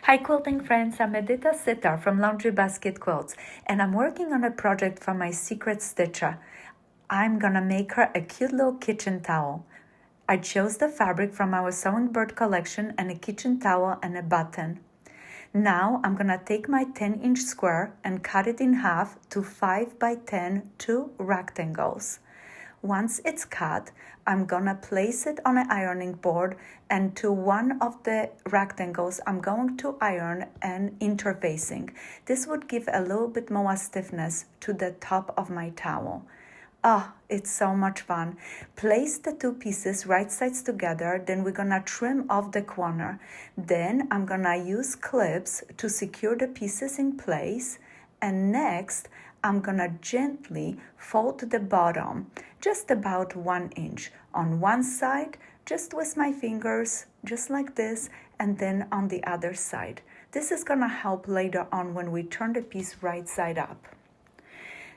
Hi quilting friends, I'm Edyta Sitar from Laundry Basket Quilts and I'm working on a project for my secret stitcher. I'm gonna make her a cute little kitchen towel. I chose the fabric from our Sewing Bird collection and a kitchen towel and a button. Now I'm gonna take my 10-inch square and cut it in half to 5 by 10 two rectangles. Once it's cut, I'm gonna place it on an ironing board, and to one of the rectangles I'm going to iron and interfacing. This would give a little bit more stiffness to the top of my towel. Oh, it's so much fun. Place the two pieces right sides together, then we're gonna trim off the corner. Then I'm gonna use clips to secure the pieces in place, and next I'm gonna gently fold the bottom just about 1 inch on one side, just with my fingers, just like this, and then on the other side. This is gonna help later on when we turn the piece right side up.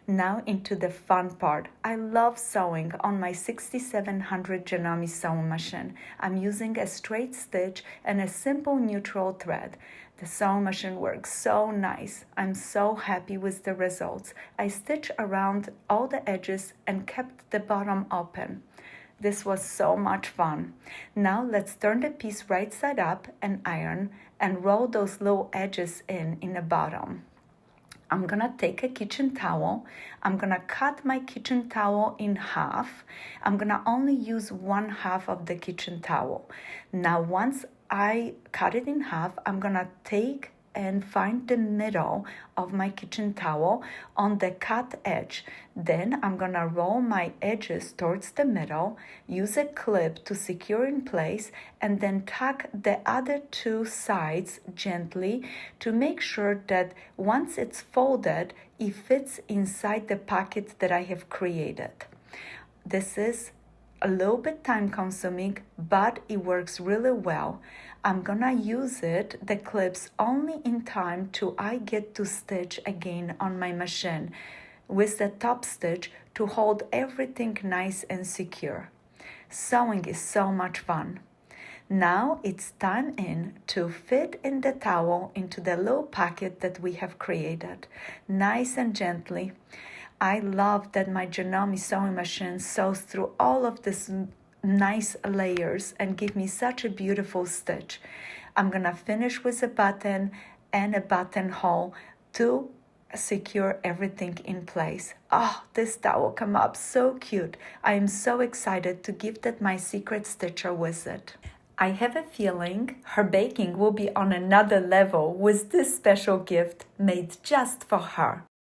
Now into the fun part. I love sewing on my 6700 Janome sewing machine. I'm using a straight stitch and a simple neutral thread. The sewing machine works so nice. I'm so happy with the results. I stitched around all the edges and kept the bottom open. This was so much fun. Now let's turn the piece right side up and iron and roll those little edges in the bottom. I'm gonna take a kitchen towel. I'm gonna cut my kitchen towel in half. I'm gonna only use 1/2 of the kitchen towel. Now, once I cut it in half, I'm gonna take and find the middle of my kitchen towel on the cut edge. Then I'm gonna roll my edges towards the middle, use a clip to secure in place, and then tuck the other two sides gently to make sure that once it's folded, it fits inside the pocket that I have created. This is a little bit time consuming, but it works really well. I'm gonna use the clips only in time till I get to stitch again on my machine with the top stitch to hold everything nice and secure. Sewing is so much fun. Now it's time to fit in the towel into the little pocket that we have created, nice and gently. I love that my Janome sewing machine sews through all of these nice layers and give me such a beautiful stitch. I'm gonna finish with a button and a buttonhole to secure everything in place. Oh, this towel come up so cute. I am so excited to give that my secret stitcher with it. I have a feeling her baking will be on another level with this special gift made just for her.